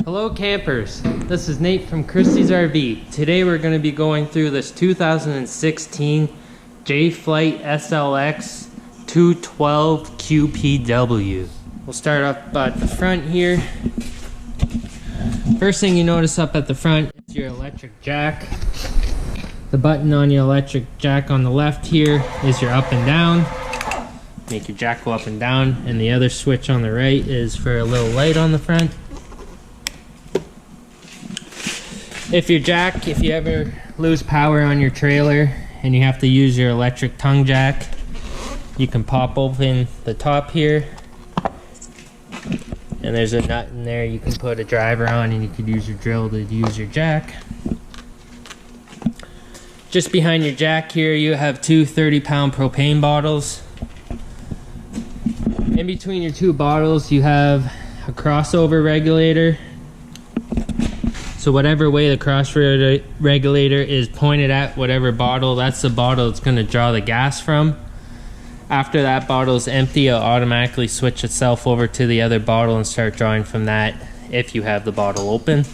Hello campers, this is Nate from Christie's RV. Today we're going to be going through this 2016 Jay Flight SLX 212QBW. We'll start up at the front here. First thing you notice up at the front is your electric jack. The button on your electric jack on the left here is your up and down. Make your jack go up and down, and the other switch on the right is for a little light on the front. If you ever lose power on your trailer and you have to use your electric tongue jack, you can pop open the top here, and there's a nut in there you can put a driver on, and you could use your drill to use your jack. Just behind your jack here you have two 30-pound propane bottles. In between your two bottles you have a crossover regulator. So whatever way the cross regulator is pointed at whatever bottle, that's the bottle it's going to draw the gas from. After that bottle is empty, it'll automatically switch itself over to the other bottle and start drawing from that if you have the bottle open.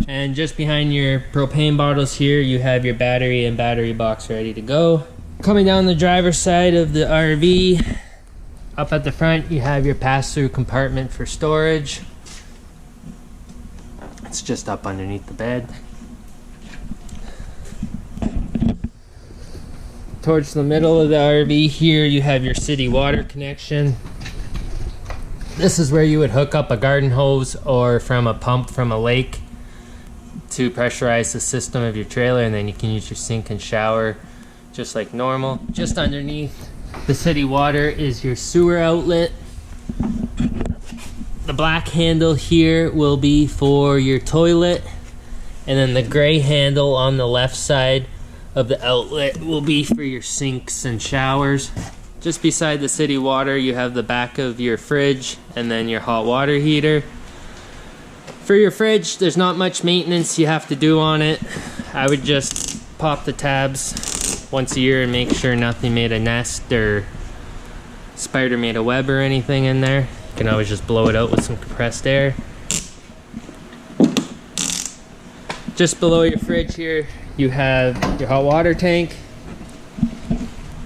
And just behind your propane bottles here, you have your battery and battery box ready to go. Coming down the driver's side of the RV, up at the front, you have your pass-through compartment for storage. It's just up underneath the bed. Towards the middle of the RV here, you have your city water connection. This is where you would hook up a garden hose or from a pump from a lake to pressurize the system of your trailer, and then you can use your sink and shower just like normal. Just underneath the city water is your sewer outlet. The black handle here will be for your toilet, and then the gray handle on the left side of the outlet will be for your sinks and showers. Just beside the city water you have the back of your fridge and then your hot water heater. For your fridge, there's not much maintenance you have to do on it. I would just pop the tabs once a year and make sure nothing made a nest or spider made a web or anything in there. You can always just blow it out with some compressed air. Just below your fridge here, you have your hot water tank.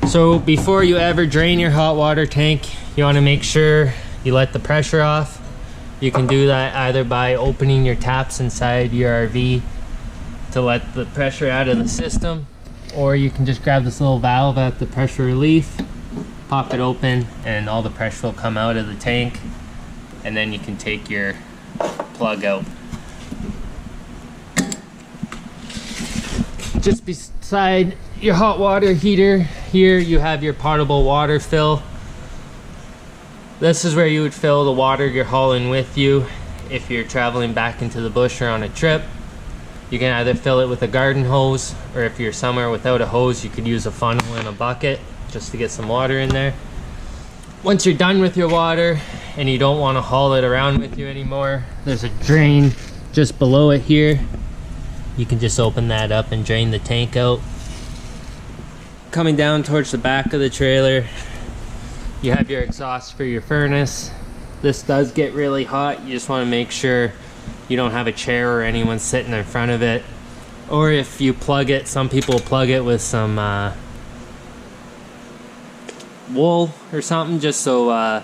So before you ever drain your hot water tank, you want to make sure you let the pressure off. You can do that either by opening your taps inside your RV to let the pressure out of the system, or you can just grab this little valve at the pressure relief, pop it open, and all the pressure will come out of the tank, and then you can take your plug out. Just beside your hot water heater here you have your potable water fill. This is where you would fill the water you're hauling with you if you're traveling back into the bush or on a trip. You can either fill it with a garden hose, or if you're somewhere without a hose you could use a funnel and a bucket just to get some water in there. Once you're done with your water and you don't want to haul it around with you anymore, there's a drain just below it here. You can just open that up and drain the tank out. Coming down towards the back of the trailer, you have your exhaust for your furnace. This does get really hot. You just want to make sure you don't have a chair or anyone sitting in front of it. Or if you plug it, some people plug it with some wool or something just so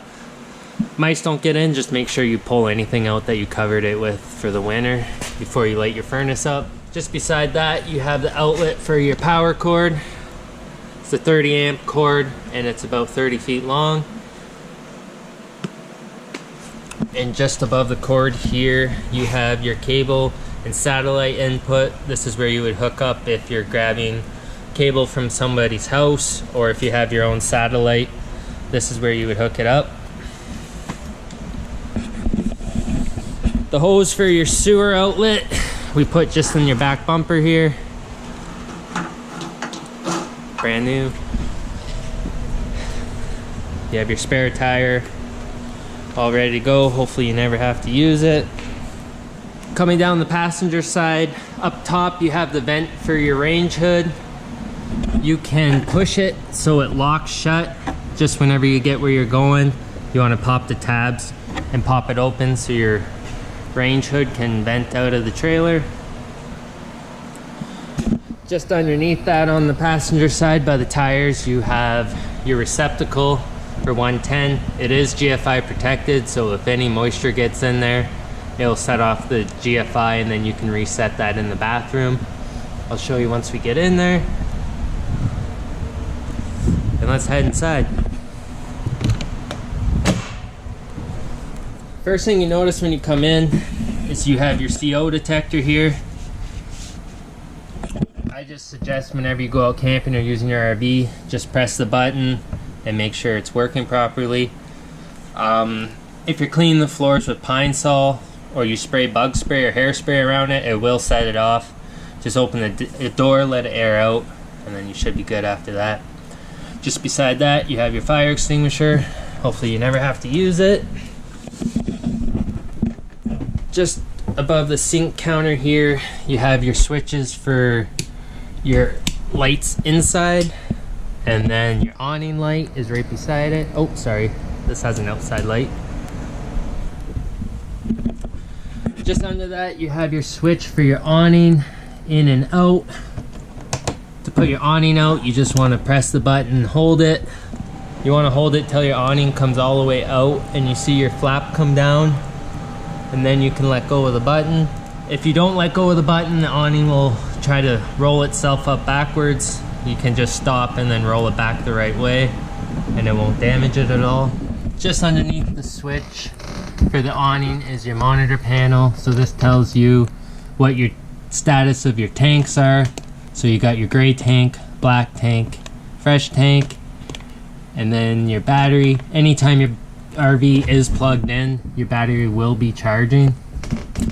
mice don't get in. Just make sure you pull anything out that you covered it with for the winter before you light your furnace up. Just beside that you have the outlet for your power cord. It's a 30 amp cord and it's about 30 feet long. And just above the cord here you have your cable and satellite input. This is where you would hook up if you're grabbing cable from somebody's house, or if you have your own satellite, this is where you would hook it up. The hose for your sewer outlet we put just in your back bumper here. Brand new. You have your spare tire all ready to go. Hopefully you never have to use it. Coming down the passenger side, up top you have the vent for your range hood. You can push it so it locks shut just whenever you get where you're going. You want to pop the tabs and pop it open so your range hood can vent out of the trailer. Just underneath that on the passenger side by the tires, you have your receptacle for 110. It is GFI protected, so if any moisture gets in there, it'll set off the GFI and then you can reset that in the bathroom. I'll show you once we get in there. And let's head inside. First thing you notice when you come in is you have your CO detector here. I just suggest whenever you go out camping or using your RV, just press the button and make sure it's working properly. If you're cleaning the floors with Pine Sol or you spray bug spray or hairspray around it, it will set it off. Just open the door, let it air out, and then you should be good after that. Just beside that, you have your fire extinguisher. Hopefully you never have to use it. Just above the sink counter here, you have your switches for your lights inside, and then your awning light is right beside it. Oh, sorry, this has an outside light. Just under that, you have your switch for your awning in and out. To put your awning out, you just want to press the button and hold it. You want to hold it till your awning comes all the way out and you see your flap come down, and then you can let go of the button. If you don't let go of the button, the awning will try to roll itself up backwards. You can just stop and then roll it back the right way and it won't damage it at all. Just underneath the switch for the awning is your monitor panel. So this tells you what your status of your tanks are. So you got your gray tank, black tank, fresh tank, and then your battery. Anytime your RV is plugged in, your battery will be charging,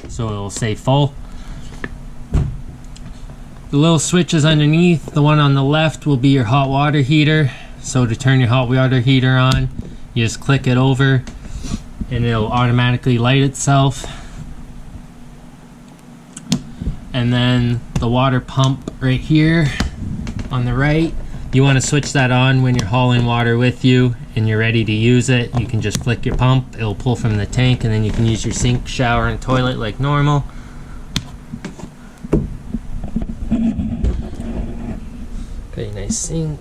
so it will say full. The little switches underneath, the one on the left will be your hot water heater. So to turn your hot water heater on, you just click it over and it'll automatically light itself. And then the water pump right here on the right, you want to switch that on when you're hauling water with you and you're ready to use it. You can just flick your pump, it'll pull from the tank, and then you can use your sink, shower, and toilet like normal. Got a nice sink.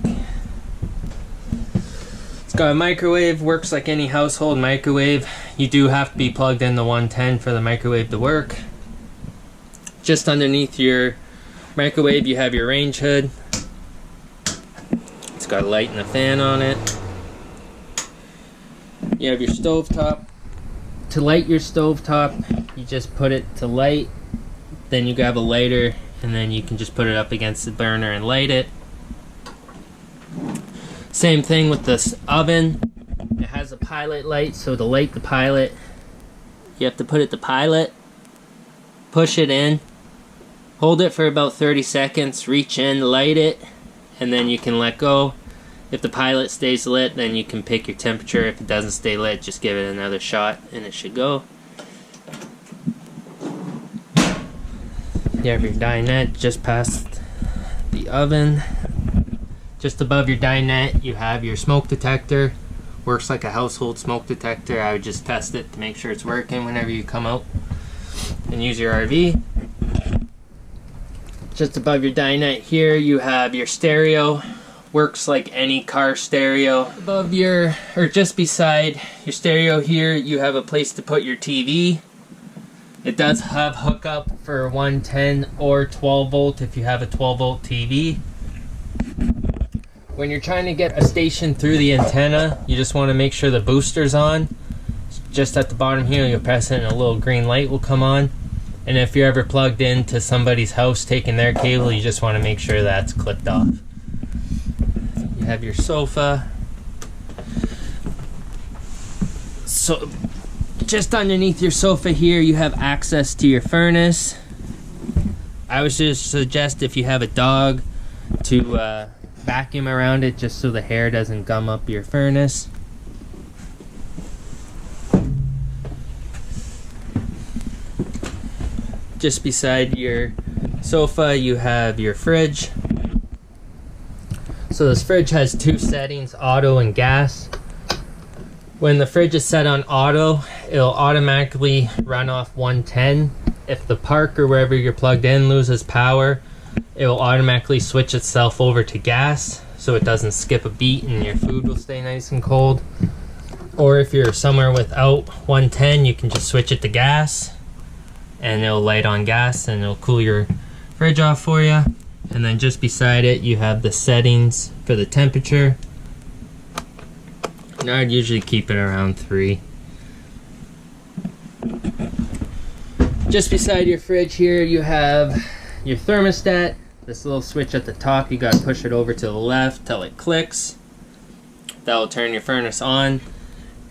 It's got a microwave, works like any household microwave. You do have to be plugged in the 110 for the microwave to work. Just underneath your microwave, you have your range hood. It's got a light and a fan on it. You have your stovetop. To light your stovetop, you just put it to light, then you grab a lighter, and then you can just put it up against the burner and light it. Same thing with this oven. It has a pilot light, so to light the pilot, you have to put it to pilot, push it in, hold it for about 30 seconds, reach in, light it, and then you can let go. If the pilot stays lit, then you can pick your temperature. If it doesn't stay lit, just give it another shot and it should go. You have your dinette just past the oven. Just above your dinette, you have your smoke detector. Works like a household smoke detector. I would just test it to make sure it's working whenever you come out and use your RV. Just above your dinette here, you have your stereo. Works like any car stereo. Above your, or just beside your stereo here, you have a place to put your TV. It does have hookup for 110 or 12 volt if you have a 12 volt TV. When you're trying to get a station through the antenna, you just want to make sure the booster's on. Just at the bottom here, you'll press it and a little green light will come on. And if you're ever plugged into somebody's house taking their cable, you just want to make sure that's clipped off. You have your sofa. So just underneath your sofa here, you have access to your furnace. I would just suggest if you have a dog to vacuum around it just so the hair doesn't gum up your furnace. Just beside your sofa, you have your fridge. So this fridge has two settings, auto and gas. When the fridge is set on auto, it'll automatically run off 110. If the park or wherever you're plugged in loses power, it will automatically switch itself over to gas, so it doesn't skip a beat and your food will stay nice and cold. Or if you're somewhere without 110, you can just switch it to gas and it'll light on gas and it'll cool your fridge off for you. And then just beside it you have the settings for the temperature. And I'd usually keep it around 3. Just beside your fridge here you have your thermostat. This little switch at the top, you gotta push it over to the left till it clicks. That will turn your furnace on.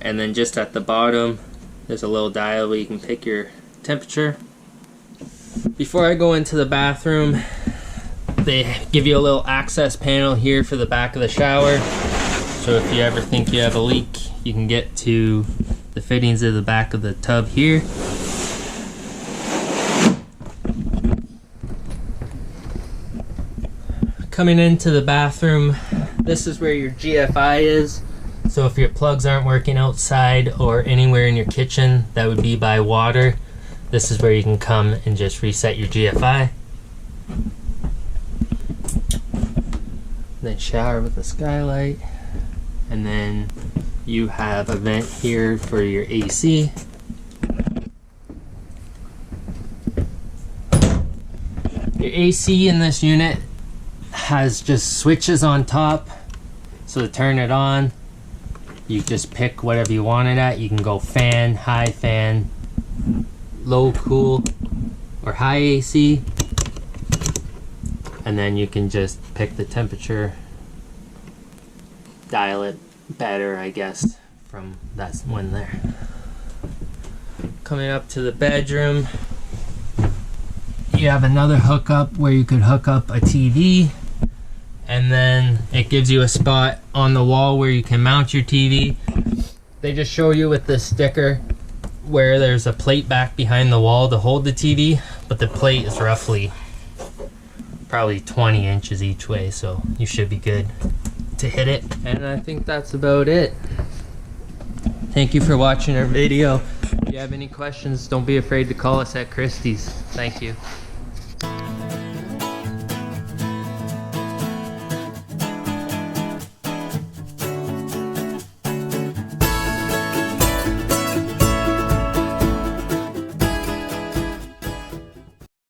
And then just at the bottom there's a little dial where you can pick your temperature. Before I go into the bathroom, they give you a little access panel here for the back of the shower. So if you ever think you have a leak, you can get to the fittings of the back of the tub here. Coming into the bathroom, this is where your GFI is. So if your plugs aren't working outside or anywhere in your kitchen that would be by water, this is where you can come and just reset your GFI. Then shower with the skylight. And then you have a vent here for your AC. Your AC in this unit has just switches on top. So to turn it on, you just pick whatever you want it at. You can go fan, high fan, low cool, or high AC. And then you can just pick the temperature, dial it better, I guess, from that one there. Coming up to the bedroom, you have another hookup where you could hook up a TV. And then it gives you a spot on the wall where you can mount your TV. They just show you with this sticker where there's a plate back behind the wall to hold the TV, but the plate is roughly probably 20 inches each way, so you should be good to hit it. And I think that's about it. Thank you for watching our video. If you have any questions, don't be afraid to call us at Christie's. Thank you.